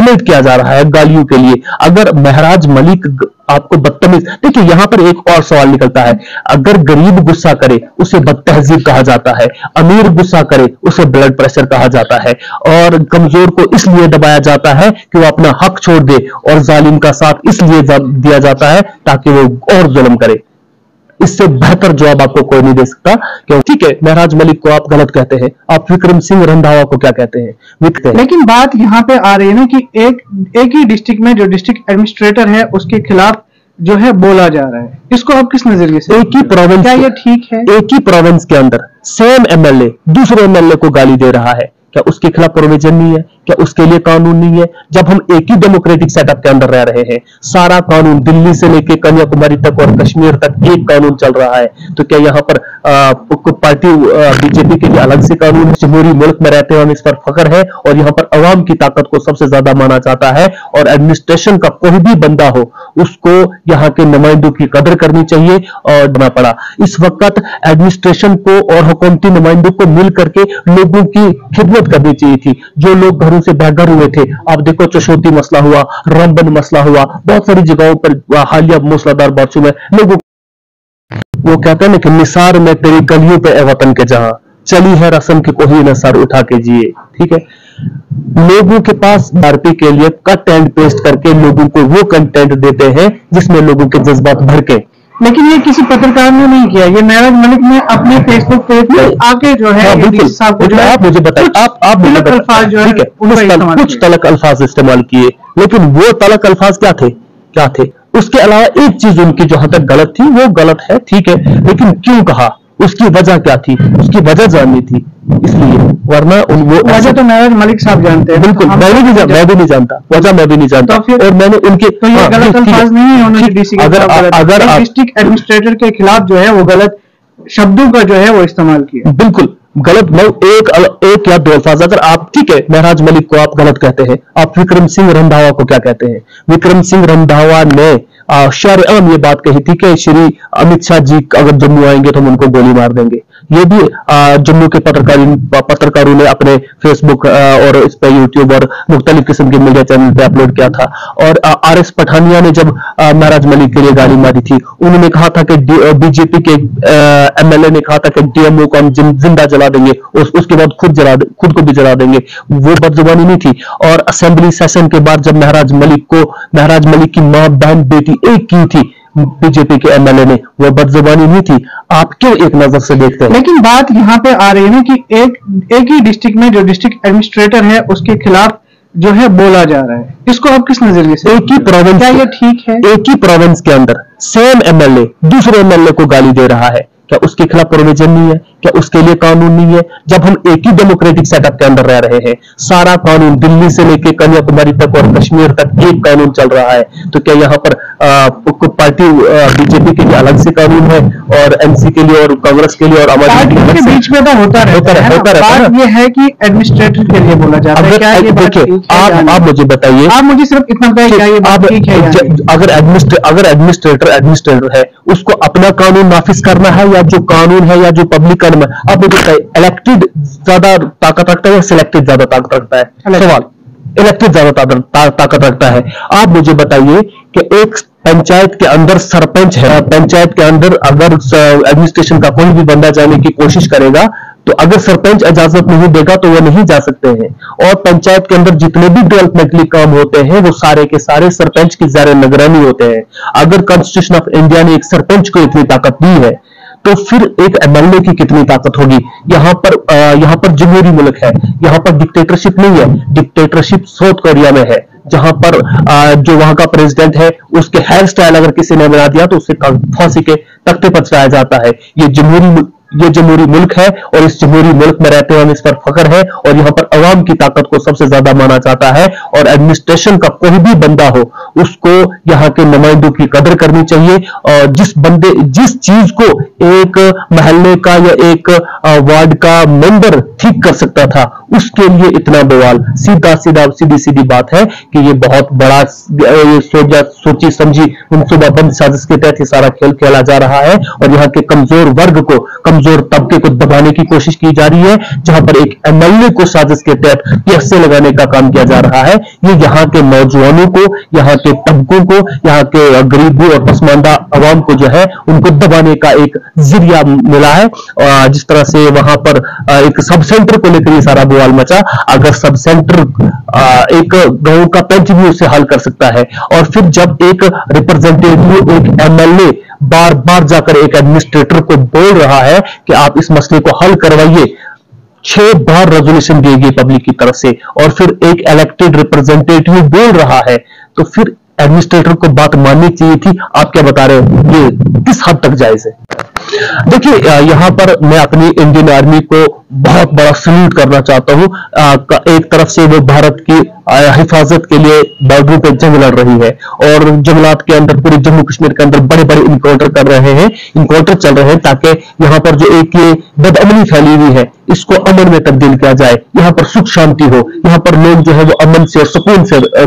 Highlight किया जा रहा है गालियों के लिए। अगर महराज मलिक आपको बदतमीज, देखिए यहां पर एक और सवाल निकलता है, अगर गरीब गुस्सा करे उसे बदतहजीब कहा जाता है, अमीर गुस्सा करे उसे ब्लड प्रेशर कहा जाता है, और कमजोर को इसलिए दबाया जाता है कि वो अपना हक छोड़ दे, और जालिम का साथ इसलिए दिया जाता है ताकि वो और जुल्म करे। इससे बेहतर जवाब आपको कोई नहीं दे सकता। क्यों? ठीक है, महराज मलिक को आप गलत कहते हैं, आप विक्रम सिंह रंधावा को क्या कहते हैं? लेकिन बात यहाँ पे आ रही है ना कि एक ही डिस्ट्रिक्ट में जो डिस्ट्रिक्ट एडमिनिस्ट्रेटर है उसके खिलाफ जो है बोला जा रहा है, इसको आप किस नजरिए से? एक ही प्रोविंस, क्या ये ठीक है? एक ही प्रोविंस के अंदर सेम एमएलए दूसरे एमएलए को गाली दे रहा है, क्या उसके खिलाफ प्रोविजन नहीं है? क्या उसके लिए कानून नहीं है? जब हम एक ही डेमोक्रेटिक सेटअप के अंदर रह रहे हैं, सारा कानून दिल्ली से लेकर कन्याकुमारी तक और कश्मीर तक एक कानून चल रहा है, तो क्या यहाँ पर पार्टी बीजेपी के लिए अलग से कानून है? जमहूरी मुल्क में रहते हुए हमें इस पर फख्र है, और यहाँ पर अवाम की ताकत को सबसे ज्यादा माना जाता है, और एडमिनिस्ट्रेशन का कोई भी बंदा हो उसको यहाँ के नुमाइंदों की कदर करनी चाहिए। और बना पड़ा इस वक्त एडमिनिस्ट्रेशन को और हुकूमती नुमाइंदों को मिल करके लोगों की खिदमत करनी चाहिए थी। जो लोग घरों से बेघर हुए थे, आप देखो चशोती मसला हुआ, रामबन मसला हुआ, बहुत सारी जगहों पर हालिया मूसलाधार बारिशों में लोगों, वो कहते हैं ना कि निसार में तेरी गलियों पे ए वतन के जहां चली है रस्म की कोई न सर उठा के जिए। ठीक है, लोगों के पास आरपी के लिए कट एंड पेस्ट करके लोगों को वो कंटेंट देते हैं जिसमें लोगों के जज्बात भड़के। लेकिन ये किसी पत्रकार ने नहीं किया, ये महराज मलिक ने अपने फेसबुक पेज पे आके जो है आप मुझे बताइए, आप मुझे अल्फाज जो है कुछ तलक अल्फाज इस्तेमाल किए, लेकिन वो तलक अल्फाज क्या थे? उसके अलावा एक चीज उनकी जो हद तक गलत थी वो गलत है, ठीक है, लेकिन क्यों कहा, उसकी वजह क्या थी, उसकी वजह जाननी थी, इसलिए। वरना वो वजह तो महराज मलिक साहब जानते हैं। बिल्कुल, मैं भी नहीं जानता वजह, मैं भी नहीं जानता। और मैंने उनके तो ये गलत अल्फाज नहीं है उन्होंने डीसी के अगर डिस्ट्रिक्ट एडमिनिस्ट्रेटर के खिलाफ जो है वो गलत शब्दों का जो है वो इस्तेमाल किया, बिल्कुल गलत। मैं एक या दो अल्फाज, अगर आप, ठीक है, महराज मलिक को आप गलत कहते हैं, आप विक्रम सिंह रंधावा को क्या कहते हैं? विक्रम सिंह रंधावा ने शर्अम ये बात कही थी कि श्री अमित शाह जी अगर जम्मू आएंगे तो हम उनको गोली मार देंगे। ये भी जम्मू के पत्रकारों ने अपने फेसबुक और इस पे यूट्यूब और मुख्तलिफ किस्म के मीडिया चैनल पे अपलोड किया था। और आरएस पठानिया ने जब महराज मलिक के लिए गाली मारी थी, उन्होंने कहा था कि बीजेपी के एमएलए ने कहा था कि डीएमओ को हम जिंदा जला देंगे, उसके बाद खुद को भी जला देंगे। वो बदजुबानी नहीं थी। और असेंबली सेशन के बाद जब महराज मलिक की मां बहन बेटी एक की थी बीजेपी के एमएलए ने, वो बदजुबानी नहीं थी। आप क्यों एक नजर से देखते हैं? लेकिन बात यहाँ पे आ रही है ना कि एक ही डिस्ट्रिक्ट में जो डिस्ट्रिक्ट एडमिनिस्ट्रेटर है उसके खिलाफ जो है बोला जा रहा है, इसको आप किस नजरिए से? एक ही प्रोविंस, क्या ये ठीक है? एक ही प्रोविंस के अंदर सेम एमएलए दूसरे एमएलए को गाली दे रहा है, क्या उसके खिलाफ प्रोविजन नहीं है? क्या उसके लिए कानून नहीं है? जब हम एक ही डेमोक्रेटिक सेटअप के अंदर रह रहे हैं, सारा कानून दिल्ली से लेकर कन्याकुमारी तक और कश्मीर तक एक कानून चल रहा है, तो क्या यहाँ पर पार्टी बीजेपी के लिए अलग से कानून है और एमसी के लिए और कांग्रेस के लिए और आम आदमी के बीच में तो होता है। ये है कि एडमिनिस्ट्रेटर के लिए बोला जाता है। क्या ये देखिए, आप मुझे बताइए, आप मुझे सिर्फ इतना बताइए, क्या ये बात ठीक है? अगर एडमिनिस्ट्रेटर है, उसको अपना कानून नाफिज करना है या जो कानून है या जो पब्लिक कानून है, आप मुझे बताइए, इलेक्टेड ज्यादा ताकत रखता है या सिलेक्टेड ज्यादा ताकत रखता है? सवाल, इलेक्टेड ज्यादा ताकत रखता है। आप मुझे बताइए कि एक पंचायत के अंदर सरपंच है, पंचायत के अंदर अगर एडमिनिस्ट्रेशन का कोई भी बंदा जाने की कोशिश करेगा, तो अगर सरपंच इजाजत नहीं देगा तो वो नहीं जा सकते हैं। और पंचायत के अंदर जितने भी डेवलपमेंटली काम होते हैं वो सारे के सारे सरपंच की ज़ाहिर निगरानी होते हैं। अगर कॉन्स्टिट्यूशन ऑफ इंडिया ने एक सरपंच को इतनी ताकत दी है, तो फिर एक एमएलए की कितनी ताकत होगी? यहाँ पर जमहूरी मुल्क है, यहाँ पर डिक्टेटरशिप नहीं है। डिक्टेटरशिप साउथ कोरिया में है, जहां पर जो वहां का प्रेसिडेंट है उसके हेयर स्टाइल अगर किसी ने बना दिया तो उसे फांसी के तख्ते पर चढ़ाया जाता है। ये जमहूरी मुल्क है, और इस जमहूरी मुल्क में रहते हुए हमें इस पर फख्र है, और यहाँ पर अवाम की ताकत को सबसे ज्यादा माना जाता है। और एडमिनिस्ट्रेशन का कोई भी बंदा हो उसको यहाँ के नुमाइंदों की कदर करनी चाहिए। और जिस चीज को एक महल्ले का या एक वार्ड का मेंबर ठीक कर सकता था, उसके लिए इतना बवाल। सीधी बात है कि ये बहुत बड़ा सोची समझी मनसूबाबंद साजिश के तहत ये सारा खेल खेला जा रहा है, और यहाँ के कमजोर वर्ग को कमजोर तबके को दबाने की कोशिश की जा रही है, जहां पर एक एमएलए को साजिश के तहत पीएसए लगाने का काम किया जा रहा है। ये यहाँ के नौजवानों को, यहाँ के तबकों को, यहाँ के गरीबों और पसमानदा अवाम को जो है उनको दबाने का एक जरिया मिला है। जिस तरह से वहां पर एक सब सेंटर को लेकर ये सारा बवाल मचा। अगर सब सेंटर एक गांव का पंच भी उसे हल कर सकता है, और फिर जब एक रिप्रेजेंटेटिव, एक एमएलए बार बार जाकर एक एडमिनिस्ट्रेटर को बोल रहा है कि आप इस मसले को हल करवाइए, 6 बार रेजोल्यूशन दिए गए पब्लिक की तरफ से, और फिर एक इलेक्टेड रिप्रेजेंटेटिव बोल रहा है, तो फिर एडमिनिस्ट्रेटर को बात माननी चाहिए थी। आप क्या बता रहे हो, ये किस हद तक जायज है? देखिए, यहां पर मैं अपनी इंडियन आर्मी को बहुत बड़ा सल्यूट करना चाहता हूं। एक तरफ से वो भारत की हिफाजत के लिए बॉर्डर पे जंग लड़ रही है, और जंगलात के अंदर, पूरे जम्मू कश्मीर के अंदर बड़े बड़े इनकाउंटर कर रहे हैं, इनकाउंटर चल रहे हैं, ताकि यहाँ पर जो एक ये बदअमनी फैली हुई है इसको अमन में तब्दील किया जाए, यहाँ पर सुख शांति हो, यहाँ पर लोग जो है वो अमन से और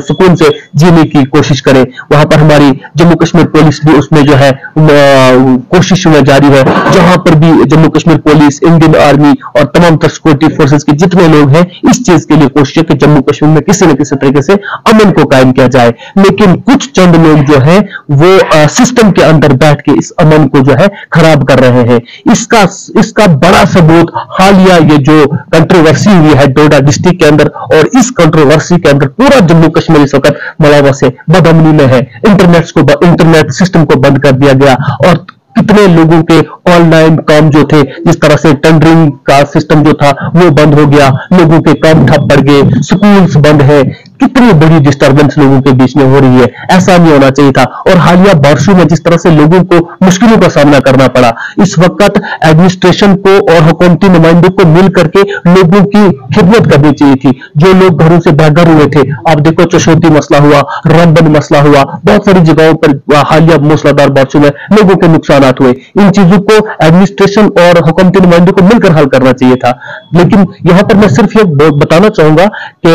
सुकून से जीने की कोशिश करें। वहां पर हमारी जम्मू कश्मीर पुलिस भी उसमें जो है कोशिश में जारी है, जहां पर भी Jammu Kashmir police, Indian army और तमाम सिक्योरिटी फोर्सेस के जितने लोग हैं, इस चीज के लिए कोशिश है कि जम्मू कश्मीर में किसी न किसी तरीके से अमन को कायम किया जाए। लेकिन कुछ चंद लोग जो है वो सिस्टम के अंदर बैठ के इस अमन को जो है खराब कर रहे हैं। इसका बड़ा सबूत हालिया ये जो कंट्रोवर्सी हुई है डोडा डिस्ट्रिक्ट के अंदर, और इस कंट्रोवर्सी के अंदर पूरा जम्मू कश्मीर इस वक्त मलावा से बदअमनी में है। इंटरनेट सिस्टम को बंद कर दिया गया, और कितने लोगों के ऑनलाइन काम जो थे, जिस तरह से टेंडरिंग का सिस्टम जो था वो बंद हो गया, लोगों के काम ठप पड़ गए, स्कूल्स बंद है। कितनी बड़ी डिस्टर्बेंस लोगों के बीच में हो रही है, ऐसा नहीं होना चाहिए था। और हालिया बारिशों में जिस तरह से लोगों को मुश्किलों का सामना करना पड़ा, इस वक्त एडमिनिस्ट्रेशन को और हुकूमती नुमाइंदों को मिल करके लोगों की खिदमत करनी चाहिए थी। जो लोग घरों से बेघर हुए थे, आप देखो चशोती मसला हुआ, रामबन मसला हुआ, बहुत सारी जगहों पर हालिया मूसलाधार बारिशों में लोगों के नुकसान हुए। इन चीजों को एडमिनिस्ट्रेशन और हुकूमती नुमाइंदों को मिलकर हल करना चाहिए था। लेकिन यहां पर मैं सिर्फ ये बताना चाहूंगा कि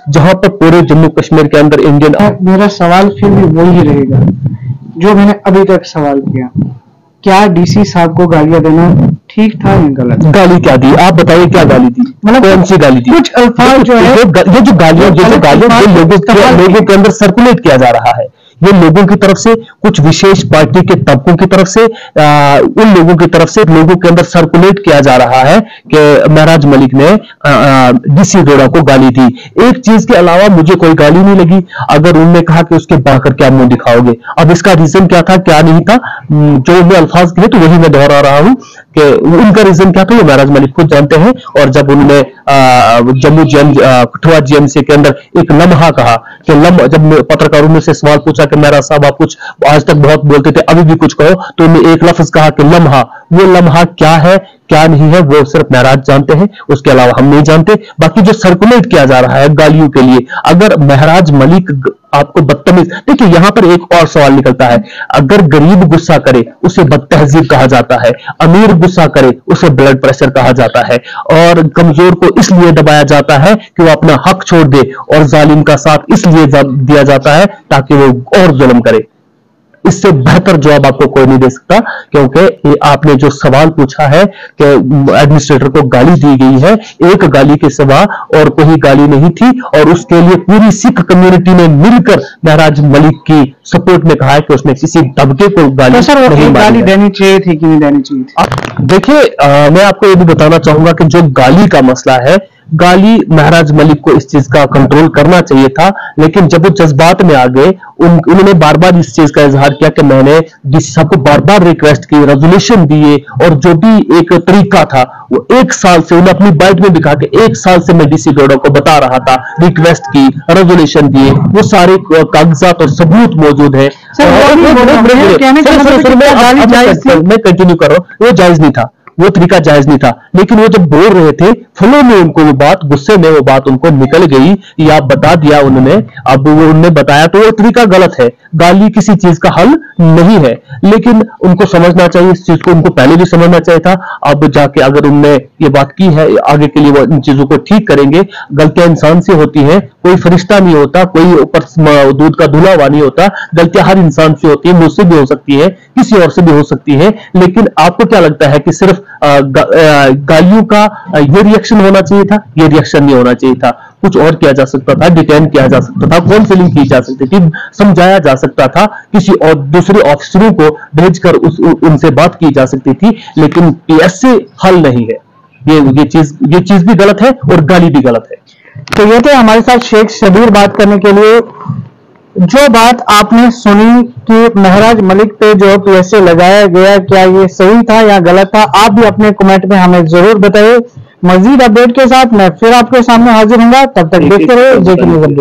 जहां पर पूरे जम्मू कश्मीर के अंदर इंडियन, मेरा सवाल फिर भी वही रहेगा जो मैंने अभी तक सवाल किया, क्या डीसी साहब को गालियां देना ठीक था या गलत? गाली क्या दी, आप बताइए क्या गाली दी, मतलब कौन सी गाली दी? कुछ अल्फाज जो है, ये जो गालियां लोगों के अंदर सर्कुलेट किया जा रहा है, ये लोगों की तरफ से, कुछ विशेष पार्टी के तबकों की तरफ से, उन लोगों की तरफ से लोगों के अंदर सर्कुलेट किया जा रहा है कि महराज मलिक ने डीसी डोडा को गाली दी। एक चीज के अलावा मुझे कोई गाली नहीं लगी। अगर उन्होंने कहा कि उसके बाकर क्या मुंह दिखाओगे, अब इसका रीजन क्या था क्या नहीं था, जो उन्हें अल्फाज कहे तो वही मैं दोहरा रहा हूं कि उनका रीजन क्या था वो महराज मलिक खुद जानते हैं। और जब उन्होंने जम्मू कठुआ जीएमसी के अंदर एक लम्हा कहा कि जब पत्रकारों ने से सवाल पूछा कि महराज साहब आप कुछ आज तक बहुत बोलते थे, अभी भी कुछ कहो, तो उन्होंने एक लफ्ज कहा कि लम्हा। वो लम्हा क्या है क्या नहीं है वो सिर्फ महराज जानते हैं, उसके अलावा हम नहीं जानते। बाकी जो सर्कुलेट किया जा रहा है गालियों के लिए, अगर महराज मलिक आपको बदतमीज, देखिए यहां पर एक और सवाल निकलता है, अगर गरीब गुस्सा करे उसे बदतहजीब कहा जाता है, अमीर गुस्सा करे उसे ब्लड प्रेशर कहा जाता है, और कमजोर को इसलिए दबाया जाता है कि वो अपना हक छोड़ दे, और जालिम का साथ इसलिए दिया जाता है ताकि वो और जुल्म करे। इससे बेहतर जवाब आपको कोई नहीं दे सकता, क्योंकि आपने जो सवाल पूछा है कि एडमिनिस्ट्रेटर को गाली दी गई है, एक गाली के सिवा और कोई गाली नहीं थी, और उसके लिए पूरी सिख कम्युनिटी ने मिलकर महराज मलिक की सपोर्ट में कहा है कि उसने किसी तबके को गाली तो सर नहीं गाली देनी चाहिए थी कि नहीं देनी चाहिए थी? देखिए, मैं आपको ये भी बताना चाहूंगा कि जो गाली का मसला है, गाली महराज मलिक को इस चीज का कंट्रोल करना चाहिए था, लेकिन जब वो जज्बात में आ गए, उन्होंने बार बार इस चीज का इजहार किया कि मैंने डीसी साहब को बार बार रिक्वेस्ट की, रेजोल्यूशन दिए, और जो भी एक तरीका था वो 1 साल से, उन्होंने अपनी बाइट में भी कहा कि 1 साल से मैं डीसी डोडा को बता रहा था, रिक्वेस्ट की, रेजोल्यूशन दिए, वो सारे कागजात और सबूत मौजूद है। मैं कंटिन्यू कर रहा हूँ, वो जायज नहीं था, वो तरीका जायज नहीं था, लेकिन वो जब बोल रहे थे फ्लो में उनको वो बात, गुस्से में वो बात उनको निकल गई, या बता दिया उन्होंने, अब वो उन्होंने बताया तो वो तरीका गलत है। गाली किसी चीज का हल नहीं है, लेकिन उनको समझना चाहिए इस चीज को, उनको पहले भी समझना चाहिए था। अब जाके अगर उन्होंने ये बात की है, आगे के लिए वो इन चीजों को ठीक करेंगे। गलतियां इंसान से होती हैं, कोई फरिश्ता नहीं होता, कोई ऊपर दूध का धुला हुआ नहीं होता। गलतियां हर इंसान से होती है, मुझसे भी हो सकती है, किसी और से भी हो सकती है। लेकिन आपको क्या लगता है कि सिर्फ गालियों का ये रिएक्शन होना चाहिए था? ये रिएक्शन नहीं होना चाहिए था। कुछ और किया जा सकता था, डिटेन किया जा सकता था, काउंसलिंग की जा सकती थी, समझाया जा सकता था, किसी और दूसरे ऑफिसरों को भेजकर उनसे बात की जा सकती थी। लेकिन ऐसे हल नहीं है। ये चीज भी गलत है और गाली भी गलत है। तो ये थे हमारे साथ शेख शबीर बात करने के लिए। जो बात आपने सुनी कि महराज मलिक पे जो पैसे लगाया गया, क्या ये सही था या गलत था, आप भी अपने कमेंट में हमें जरूर बताइए। मजीद अपडेट के साथ मैं फिर आपके सामने हाजिर हूंगा, तब तक देखते रहिए जेके न्यूज़।